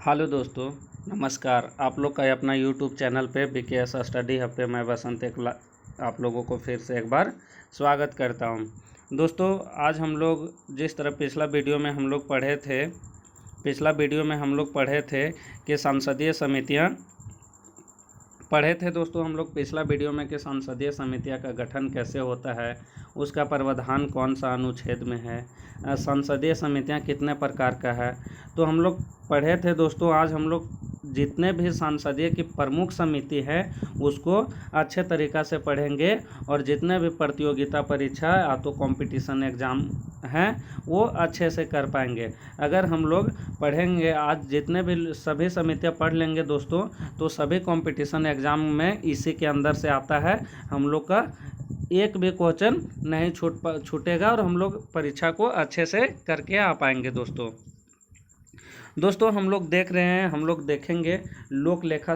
Hello दोस्तों, नमस्कार। आप लोग का ये अपना यूट्यूब चैनल पे बीकेएस स्टडी हब पे मैं बसंत आप लोगों को फिर से एक बार स्वागत करता हूँ। दोस्तों, आज हम लोग जिस तरह पिछला वीडियो में हम लोग पढ़े थे कि संसदीय समितियाँ पढ़े थे दोस्तों हम लोग पिछला वीडियो में कि संसदीय समितियां का गठन कैसे होता है, उसका प्रावधान कौन सा अनुच्छेद में है, संसदीय समितियां कितने प्रकार का है, तो हम लोग पढ़े थे दोस्तों। आज हम लोग जितने भी संसदीय की प्रमुख समिति है उसको अच्छे तरीक़ा से पढ़ेंगे और जितने भी प्रतियोगिता परीक्षा या तो कंपटीशन एग्ज़ाम हैं वो अच्छे से कर पाएंगे। अगर हम लोग पढ़ेंगे आज जितने भी सभी समितियां पढ़ लेंगे दोस्तों, तो सभी कंपटीशन एग्ज़ाम में इसी के अंदर से आता है। हम लोग का एक भी क्वेश्चन नहीं छूटेगा और हम लोग परीक्षा को अच्छे से करके आ पाएंगे दोस्तों हम लोग देखेंगे लोक लेखा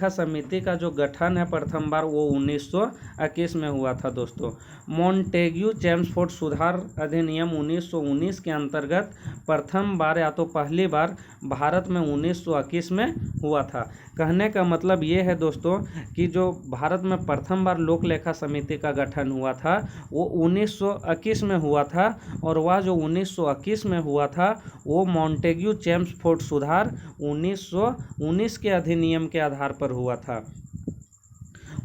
समिति का जो गठन है प्रथम बार वो 1921 में हुआ था दोस्तों। मॉन्टेग्यू चेम्सफोर्ड सुधार अधिनियम 1919 के अंतर्गत प्रथम बार या तो पहली बार भारत में 1921 में हुआ था। कहने का मतलब ये है दोस्तों कि जो भारत में प्रथम बार लोक लेखा समिति का गठन हुआ था वो 1921 में हुआ था, और वह जो 1921 में हुआ था वो मॉन्टेग्यू चेम्सफोर्ड सुधार 1919 के अधिनियम के आधार पर हुआ था।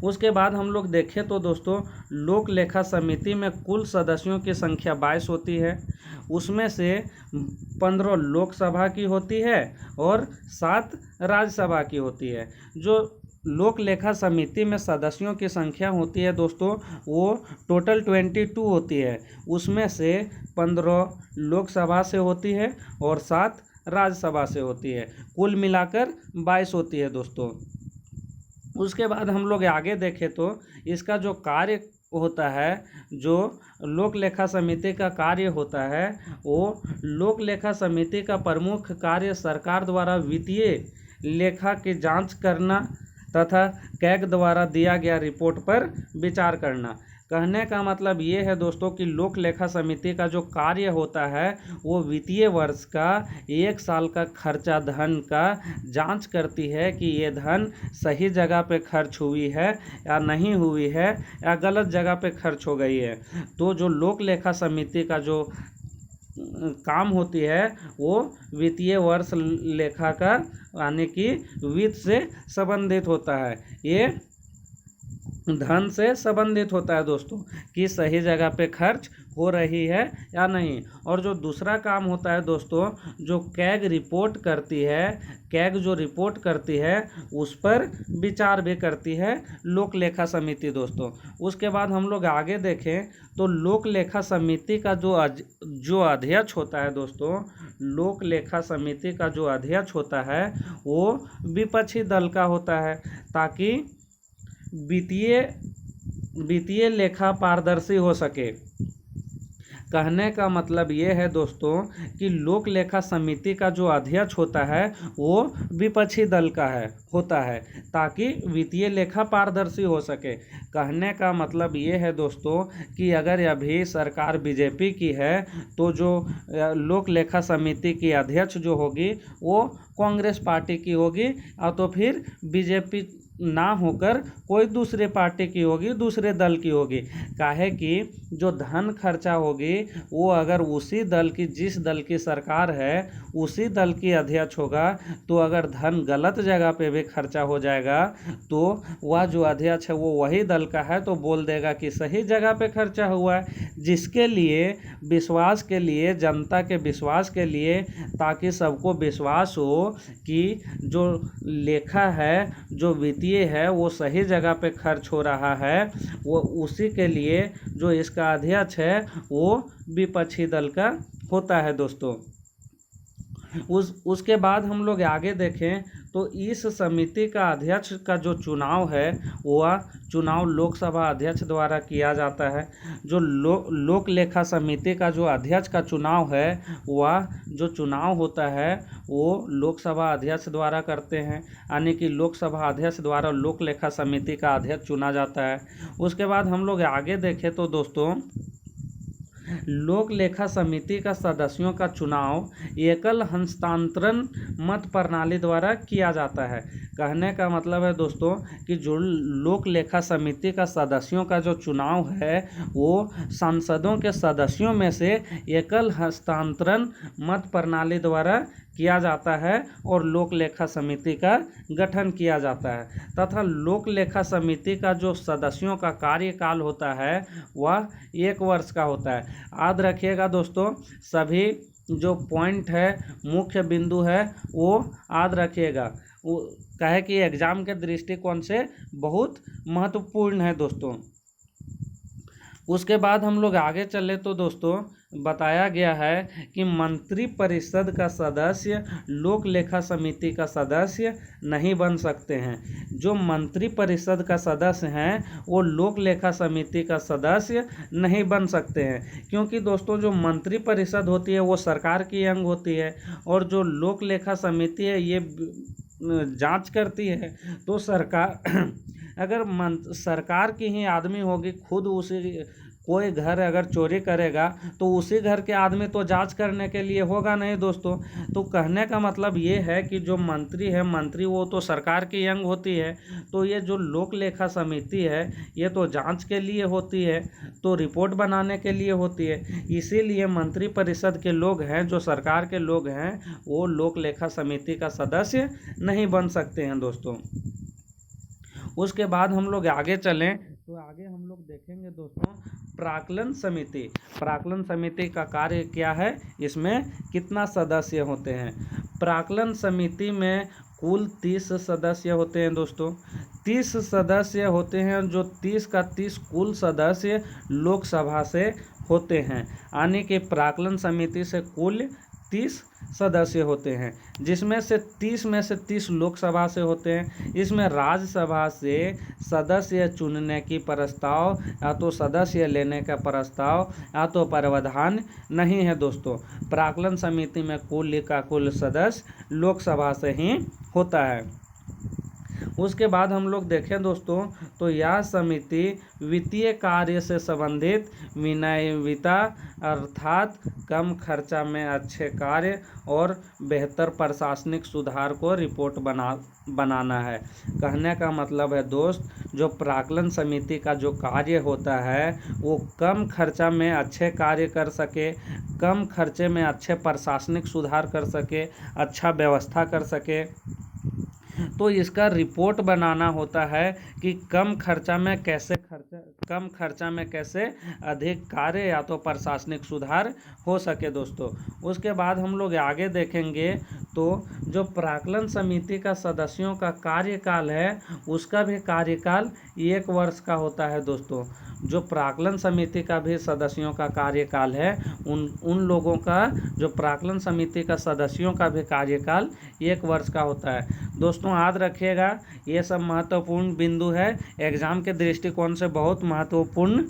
उसके बाद हम लोग देखें तो दोस्तों लोक लेखा समिति में कुल सदस्यों की संख्या 22 होती है। उसमें से 15 लोकसभा की होती है और 7 राज्यसभा की होती है। जो लोक लेखा समिति में सदस्यों की संख्या होती है दोस्तों वो टोटल 22 होती है। उसमें से 15 लोकसभा से होती है और 7 राज्यसभा से होती है। कुल मिलाकर 22 होती है दोस्तों। उसके बाद हम लोग आगे देखें तो इसका जो कार्य होता है, जो लोक लेखा समिति का कार्य होता है, वो लोक लेखा समिति का प्रमुख कार्य सरकार द्वारा वित्तीय लेखा की जांच करना तथा कैग द्वारा दिया गया रिपोर्ट पर विचार करना। कहने का मतलब ये है दोस्तों कि लोक लेखा समिति का जो कार्य होता है वो वित्तीय वर्ष का 1 साल का खर्चा धन का जांच करती है कि ये धन सही जगह पे खर्च हुई है या नहीं हुई है या गलत जगह पे खर्च हो गई है। तो जो लोक लेखा समिति का जो काम होती है वो वित्तीय वर्ष लेखा का यानी कि वित्त से संबंधित होता है, ये धन से संबंधित होता है दोस्तों कि सही जगह पे खर्च हो रही है या नहीं। और जो दूसरा काम होता है दोस्तों, जो कैग जो रिपोर्ट करती है उस पर विचार भी करती है लोक लेखा समिति दोस्तों। उसके बाद हम लोग आगे देखें तो लोक लेखा समिति का जो अध्यक्ष होता है दोस्तों, लोक लेखा समिति का जो अध्यक्ष होता है वो विपक्षी दल का होता है, ताकि वित्तीय लेखा पारदर्शी हो सके। कहने का मतलब ये है दोस्तों कि लोक लेखा समिति का जो अध्यक्ष होता है वो विपक्षी दल का होता है ताकि वित्तीय लेखा पारदर्शी हो सके। कहने का मतलब ये है दोस्तों कि अगर अभी सरकार बीजेपी की है तो जो लोक लेखा समिति की अध्यक्ष जो होगी वो कांग्रेस पार्टी की होगी, और तो फिर बीजेपी ना होकर कोई दूसरे पार्टी की होगी, दूसरे दल की होगी। काहे कि जो धन खर्चा होगी वो अगर जिस दल की सरकार है उसी दल की अध्यक्ष होगा, तो अगर धन गलत जगह पे भी खर्चा हो जाएगा तो वह जो अध्यक्ष है वो वही दल का है तो बोल देगा कि सही जगह पे खर्चा हुआ है, जिसके लिए जनता के विश्वास के लिए, ताकि सबको विश्वास हो कि जो लेखा है, जो वित्तीय है वो सही जगह पे खर्च हो रहा है, वो उसी के लिए जो इसका अध्यक्ष है वो विपक्षी दल का होता है दोस्तों। उसके बाद हम लोग आगे देखें तो इस समिति का अध्यक्ष का जो चुनाव है वह चुनाव लोकसभा अध्यक्ष द्वारा किया जाता है। जो लोक लेखा समिति का जो अध्यक्ष का चुनाव है वह जो चुनाव होता है वो लोकसभा अध्यक्ष द्वारा करते हैं, यानी कि लोकसभा अध्यक्ष द्वारा लोक लेखा समिति का अध्यक्ष चुना जाता है। उसके बाद हम लोग आगे देखें तो दोस्तों लोक लेखा समिति का सदस्यों का चुनाव एकल हस्तांतरण मत प्रणाली द्वारा किया जाता है। कहने का मतलब है दोस्तों कि जो लोक लेखा समिति का सदस्यों का जो चुनाव है वो सांसदों के सदस्यों में से एकल हस्तांतरण मत प्रणाली द्वारा किया जाता है और लोक लेखा समिति का गठन किया जाता है तथा लोक लेखा समिति का जो सदस्यों का कार्यकाल होता है वह 1 वर्ष का होता है। याद रखिएगा दोस्तों, सभी जो पॉइंट है, मुख्य बिंदु है, वो याद रखिएगा। वो कहे कि एग्जाम के दृष्टिकोण से बहुत महत्वपूर्ण है दोस्तों। उसके बाद हम लोग आगे चले तो दोस्तों बताया गया है कि मंत्रिपरिषद का सदस्य लोक लेखा समिति का सदस्य नहीं बन सकते हैं। जो मंत्रिपरिषद का सदस्य हैं वो लोक लेखा समिति का सदस्य नहीं बन सकते हैं, क्योंकि दोस्तों जो मंत्रिपरिषद होती है वो सरकार की अंग होती है और जो लोक लेखा समिति है ये जांच करती है। तो सरकार अगर सरकार की ही आदमी होगी, खुद उसी कोई घर अगर चोरी करेगा तो उसी घर के आदमी तो जांच करने के लिए होगा नहीं दोस्तों। तो कहने का मतलब ये है कि जो मंत्री है, मंत्री वो तो सरकार की अंग होती है, तो ये जो लोक लेखा समिति है ये तो जांच के लिए होती है, तो रिपोर्ट बनाने के लिए होती है। इसीलिए मंत्रिपरिषद के लोग हैं, जो सरकार के लोग हैं, वो लोक लेखा समिति का सदस्य नहीं बन सकते हैं दोस्तों। उसके बाद हम लोग आगे चलें तो आगे हम लोग देखेंगे दोस्तों प्राक्कलन समिति। प्राक्कलन समिति का कार्य क्या है, इसमें कितना सदस्य होते हैं। प्राक्कलन समिति में कुल 30 सदस्य होते हैं दोस्तों। 30 सदस्य होते हैं, जो 30 का 30 कुल सदस्य लोकसभा से होते हैं, यानी कि प्राक्कलन समिति से कुल 30 सदस्य होते हैं, जिसमें से 30 में से 30 लोकसभा से होते हैं। इसमें राज्यसभा से सदस्य चुनने की प्रस्ताव या तो सदस्य लेने का प्रस्ताव या तो प्रावधान नहीं है दोस्तों। प्राक्कलन समिति में कुल का कुल सदस्य लोकसभा से ही होता है। उसके बाद हम लोग देखें दोस्तों तो यह समिति वित्तीय कार्य से संबंधित विनयिता अर्थात कम खर्चा में अच्छे कार्य और बेहतर प्रशासनिक सुधार को रिपोर्ट बनाना है। कहने का मतलब है दोस्त, जो प्राक्कलन समिति का जो कार्य होता है वो कम खर्चा में अच्छे कार्य कर सके, कम खर्चे में अच्छे प्रशासनिक सुधार कर सके, अच्छा व्यवस्था कर सके। तो इसका रिपोर्ट बनाना होता है कि कम खर्चा में कैसे अधिक कार्य या तो प्रशासनिक सुधार हो सके दोस्तों। उसके बाद हम लोग आगे देखेंगे तो जो प्राक्कलन समिति का सदस्यों का कार्यकाल है उसका भी कार्यकाल 1 वर्ष का होता है दोस्तों। जो प्राक्कलन समिति का भी सदस्यों का कार्यकाल है उन लोगों का, जो प्राक्कलन समिति का सदस्यों का भी कार्यकाल 1 वर्ष का होता है दोस्तों। याद रखिएगा, ये सब महत्वपूर्ण बिंदु है, एग्जाम के दृष्टिकोण से बहुत महत्वपूर्ण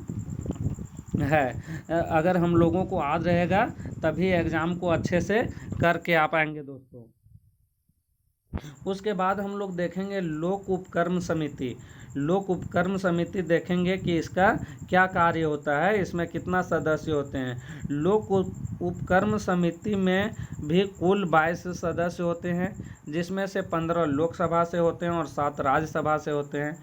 है। अगर हम लोगों को याद रहेगा तभी एग्जाम को अच्छे से करके आ पाएंगे दोस्तों। उसके बाद हम लोग देखेंगे लोक उपक्रम समिति। लोक उपक्रम समिति देखेंगे कि इसका क्या कार्य होता है, इसमें कितना सदस्य होते हैं। लोक उपक्रम समिति में भी कुल 22 सदस्य होते हैं, जिसमें से 15 लोकसभा से होते हैं और 7 राज्यसभा से होते हैं।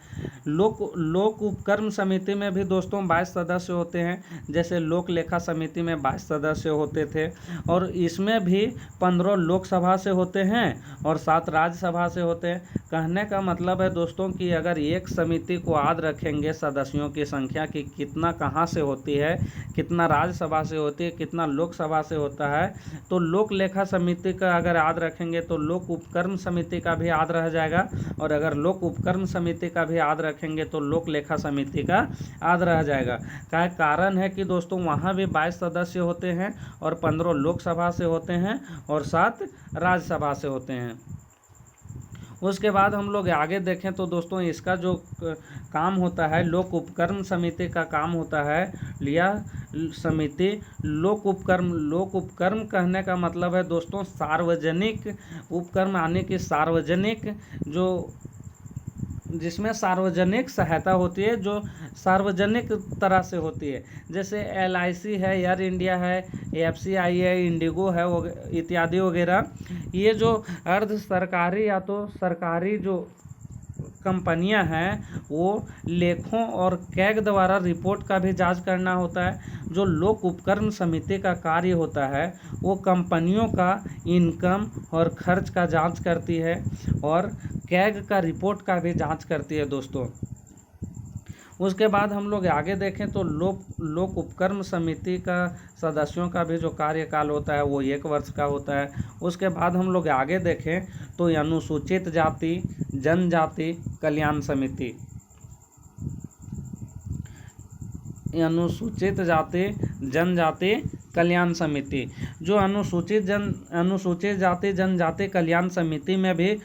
लोक उपक्रम समिति में भी दोस्तों 22 सदस्य होते हैं, जैसे लोक लेखा समिति में 22 सदस्य होते थे, और इसमें भी 15 लोकसभा से होते हैं और 7 राज्यसभा से होते हैं। कहने का मतलब है दोस्तों कि अगर एक समिति को याद रखेंगे सदस्यों की संख्या की कितना कहाँ से होती है, कितना राज्यसभा से होती है, कितना लोकसभा से होता है, तो लोक लेखा समिति का अगर याद रखेंगे तो लोक उपक्रम समिति का भी याद रह जाएगा, और अगर लोक उपक्रम समिति का भी याद रखेंगे तो लोक लेखा समिति का याद रह जाएगा। क्या कारण है कि दोस्तों वहाँ भी 22 सदस्य होते हैं और 15 लोकसभा से होते हैं और 7 राज्यसभा से होते हैं। उसके बाद हम लोग आगे देखें तो दोस्तों इसका जो काम होता है, लोक उपक्रम समिति का काम होता है, यह समिति लोक उपक्रम कहने का मतलब है दोस्तों सार्वजनिक उपक्रम, यानी कि सार्वजनिक जो जिसमें सार्वजनिक सहायता होती है, जो सार्वजनिक तरह से होती है, जैसे LIC है, एयर इंडिया है, FCI है, इंडिगो है इत्यादि वगैरह। ये जो अर्ध सरकारी या तो सरकारी जो कंपनियां हैं वो लेखों और कैग द्वारा रिपोर्ट का भी जांच करना होता है। जो लोक उपकरण समिति का कार्य होता है वो कंपनियों का इनकम और खर्च का जांच करती है और कैग का रिपोर्ट का भी जांच करती है दोस्तों। उसके बाद हम लोग आगे देखें तो लोक उपक्रम समिति का सदस्यों का भी जो कार्यकाल होता है वो 1 वर्ष का होता है। उसके बाद हम लोग आगे देखें तो अनुसूचित जाति जनजाति कल्याण समिति, अनुसूचित जाति जनजाति कल्याण समिति, जो अनुसूचित जाति जनजाति कल्याण समिति में भी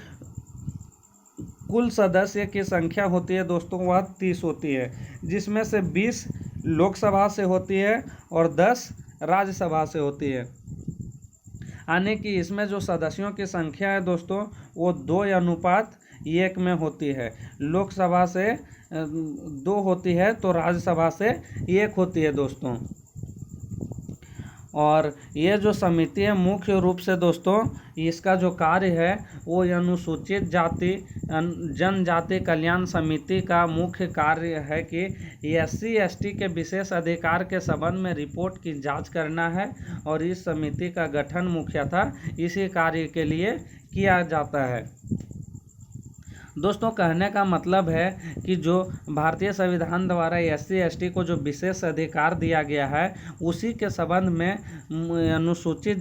कुल सदस्य की संख्या होती है दोस्तों, वह 30 होती है, जिसमें से 20 लोकसभा से होती है और 10 राज्यसभा से होती है। यानी कि इसमें जो सदस्यों की संख्या है दोस्तों वो 2:1 में होती है। लोकसभा से 2 होती है तो राज्यसभा से 1 होती है दोस्तों। और ये जो समिति है मुख्य रूप से दोस्तों इसका जो कार्य है वो अनुसूचित जाति जनजाति कल्याण समिति का मुख्य कार्य है कि SC ST के विशेष अधिकार के संबंध में रिपोर्ट की जांच करना है। और इस समिति का गठन मुख्यतः इसी कार्य के लिए किया जाता है। दोस्तों कहने का मतलब है कि जो भारतीय संविधान द्वारा SC ST को जो विशेष अधिकार दिया गया है उसी के संबंध में अनुसूचित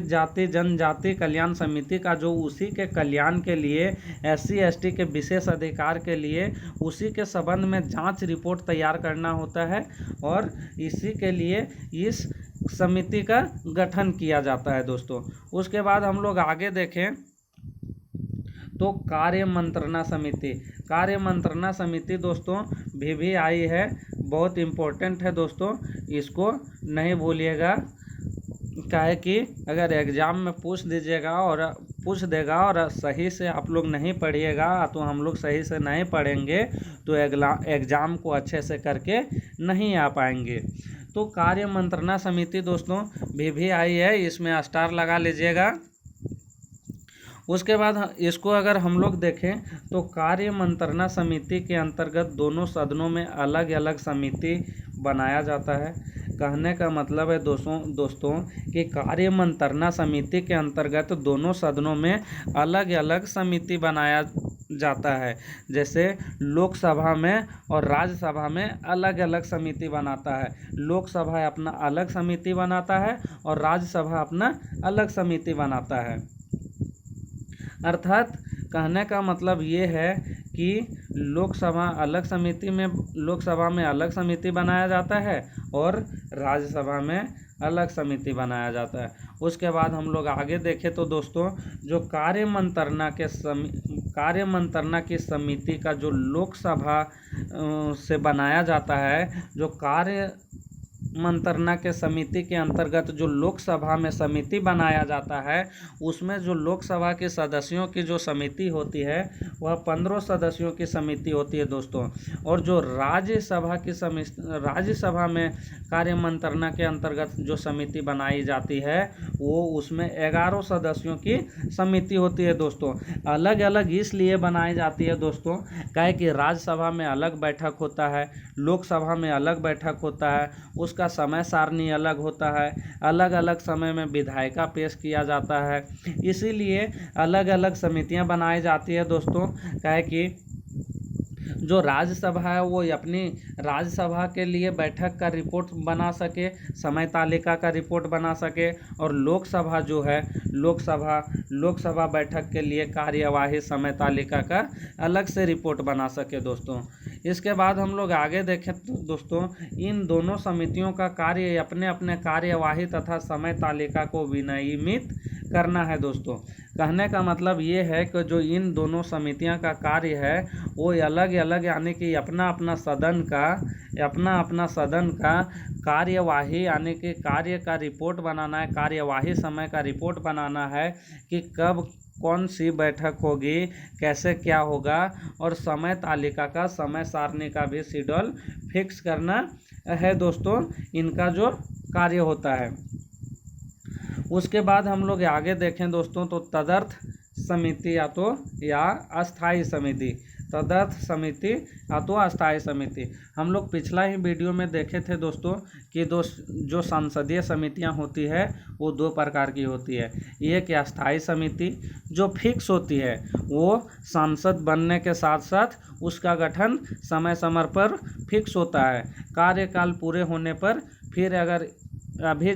जाति जनजाति कल्याण समिति का जो उसी के कल्याण के लिए SC ST के विशेष अधिकार के लिए उसी के संबंध में जांच रिपोर्ट तैयार करना होता है और इसी के लिए इस समिति का गठन किया जाता है दोस्तों। उसके बाद हम लोग आगे देखें तो कार्य मंत्रणा समिति दोस्तों VVI है, बहुत इम्पोर्टेंट है दोस्तों, इसको नहीं भूलिएगा। क्या है कि अगर एग्ज़ाम में पूछ देगा और सही से आप लोग नहीं पढ़िएगा तो हम लोग सही से नहीं पढ़ेंगे तो एग्ज़ाम को अच्छे से करके नहीं आ पाएंगे। तो कार्य मंत्रणा समिति दोस्तों VVI है, इसमें स्टार लगा लीजिएगा। उसके बाद इसको अगर हम लोग देखें तो कार्य मंत्रणा समिति के अंतर्गत दोनों सदनों में अलग अलग समिति बनाया जाता है। कहने का मतलब है दोस्तों कि कार्य मंत्रणा समिति के अंतर्गत दोनों सदनों में अलग अलग समिति बनाया जाता है। जैसे लोकसभा में और राज्यसभा में अलग अलग समिति बनाता है। लोकसभा अपना अलग समिति बनाता है और राज्यसभा अपना अलग समिति बनाता है। अर्थात कहने का मतलब ये है कि लोकसभा में अलग समिति बनाया जाता है और राज्यसभा में अलग समिति बनाया जाता है। उसके बाद हम लोग आगे देखें तो दोस्तों जो कार्य मंत्रणा की समिति का जो लोकसभा से बनाया जाता है, जो कार्य मंत्रणा के समिति के अंतर्गत जो लोकसभा में समिति बनाया जाता है उसमें जो लोकसभा के सदस्यों की जो समिति होती है वह 15 सदस्यों की समिति होती है दोस्तों। और जो राज्यसभा में कार्य मंत्रणा के अंतर्गत जो समिति बनाई जाती है वो उसमें 11 सदस्यों की समिति होती है दोस्तों। अलग अलग इसलिए बनाई जाती है दोस्तों क्या कि राज्यसभा में अलग बैठक होता है, लोकसभा में अलग बैठक होता है, उसका समय सारणी अलग होता है, अलग अलग समय में विधायिका पेश किया जाता है, इसीलिए अलग अलग समितियां बनाई जाती है दोस्तों। क्या है कि जो राज्यसभा है वो अपनी राज्यसभा के लिए बैठक का रिपोर्ट बना सके, समय तालिका का रिपोर्ट बना सके, और लोकसभा जो है लोकसभा बैठक के लिए कार्यवाही समय तालिका का अलग से रिपोर्ट बना सके दोस्तों। इसके बाद हम लोग आगे देखें तो दोस्तों इन दोनों समितियों का कार्य अपने अपने कार्यवाही तथा समय तालिका को विनियमित करना है दोस्तों। कहने का मतलब ये है कि जो इन दोनों समितियां का कार्य है वो अलग अलग, यानी कि अपना अपना सदन का कार्यवाही, यानी कि कार्य का रिपोर्ट बनाना है, कार्यवाही समय का रिपोर्ट बनाना है कि कब कौन सी बैठक होगी, कैसे क्या होगा, और समय तालिका का, समय सारणी का भी शेड्यूल फिक्स करना है दोस्तों, इनका जो कार्य होता है। उसके बाद हम लोग आगे देखें दोस्तों तो तदर्थ समिति या अस्थाई समिति, तदर्थ समिति या तो अस्थाई समिति। हम लोग पिछला ही वीडियो में देखे थे दोस्तों कि जो संसदीय समितियां होती है वो दो प्रकार की होती है। एक अस्थाई समिति जो फिक्स होती है, वो सांसद बनने के साथ साथ उसका गठन समय समय पर फिक्स होता है। कार्यकाल पूरे होने पर फिर अगर अभी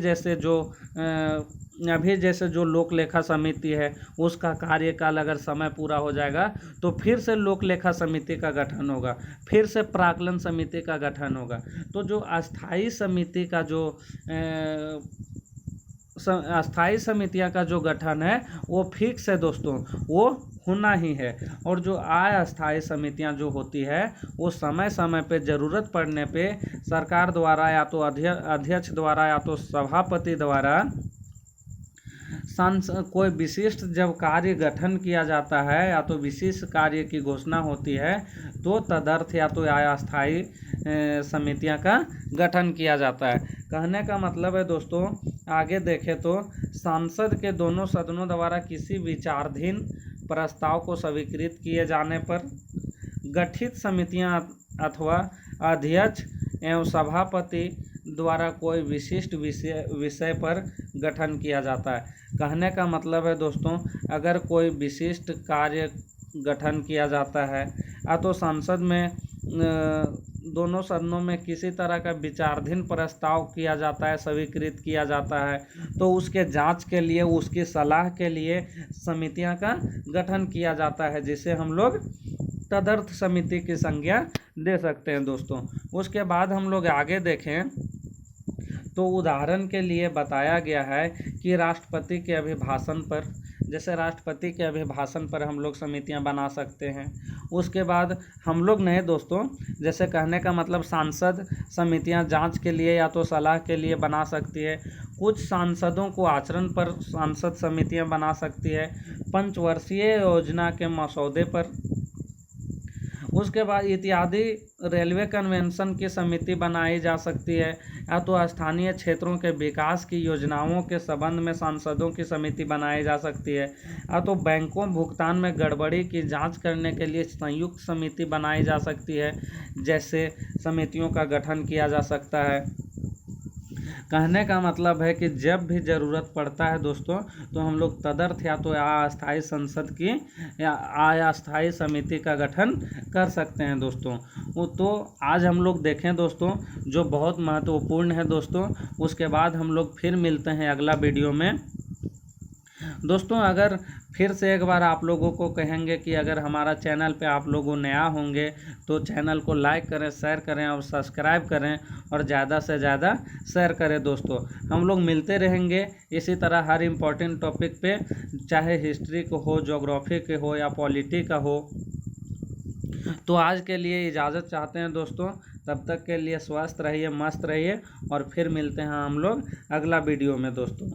जैसे जो लोक लेखा समिति है उसका कार्यकाल अगर समय पूरा हो जाएगा तो फिर से लोक लेखा समिति का गठन होगा, फिर से प्राक्कलन समिति का गठन होगा। तो जो अस्थाई समिति का जो अस्थाई समितियां का जो गठन है वो फिक्स है दोस्तों, वो होना ही है। और जो अस्थाई समितियां जो होती है वो समय समय पे ज़रूरत पड़ने पे सरकार द्वारा या तो अध्यक्ष द्वारा या तो सभापति द्वारा कोई विशिष्ट जब कार्य गठन किया जाता है या तो विशिष्ट कार्य की घोषणा होती है तो तदर्थ या तो अस्थाई समितियां का गठन किया जाता है। कहने का मतलब है दोस्तों, आगे देखें तो संसद के दोनों सदनों द्वारा किसी विचाराधीन प्रस्ताव को स्वीकृत किए जाने पर गठित समितियां अथवा अध्यक्ष एवं सभापति द्वारा कोई विशिष्ट विषय पर गठन किया जाता है। कहने का मतलब है दोस्तों, अगर कोई विशिष्ट कार्य गठन किया जाता है या तो संसद में दोनों सदनों में किसी तरह का विचाराधीन प्रस्ताव किया जाता है, स्वीकृत किया जाता है, तो उसके जांच के लिए, उसकी सलाह के लिए समितियां का गठन किया जाता है, जिसे हम लोग तदर्थ समिति की संज्ञा दे सकते हैं दोस्तों। उसके बाद हम लोग आगे देखें तो उदाहरण के लिए बताया गया है कि राष्ट्रपति के अभिभाषण पर, जैसे राष्ट्रपति के अभिभाषण पर हम लोग समितियां बना सकते हैं। उसके बाद हम लोग नहीं दोस्तों, जैसे कहने का मतलब सांसद समितियां जांच के लिए या तो सलाह के लिए बना सकती है। कुछ सांसदों को आचरण पर सांसद समितियां बना सकती है, पंचवर्षीय योजना के मसौदे पर। उसके बाद इत्यादि रेलवे कन्वेंशन की समिति बनाई जा सकती है, या तो स्थानीय क्षेत्रों के विकास की योजनाओं के संबंध में सांसदों की समिति बनाई जा सकती है, या तो बैंकों भुगतान में गड़बड़ी की जांच करने के लिए संयुक्त समिति बनाई जा सकती है, जैसे समितियों का गठन किया जा सकता है। कहने का मतलब है कि जब भी ज़रूरत पड़ता है दोस्तों तो हम लोग तदर्थ या तो अस्थाई संसद की या अस्थाई समिति का गठन कर सकते हैं दोस्तों। वो तो आज हम लोग देखें दोस्तों जो बहुत महत्वपूर्ण है दोस्तों। उसके बाद हम लोग फिर मिलते हैं अगला वीडियो में दोस्तों। अगर फिर से एक बार आप लोगों को कहेंगे कि अगर हमारा चैनल पे आप लोग नया होंगे तो चैनल को लाइक करें, शेयर करें और सब्सक्राइब करें और ज़्यादा से ज़्यादा शेयर करें दोस्तों। हम लोग मिलते रहेंगे इसी तरह हर इम्पोर्टेंट टॉपिक पे, चाहे हिस्ट्री को हो, ज्योग्राफी के हो या पॉलिटी का हो। तो आज के लिए इजाज़त चाहते हैं दोस्तों। तब तक के लिए स्वस्थ रहिए, मस्त रहिए और फिर मिलते हैं हम लोग अगला वीडियो में दोस्तों।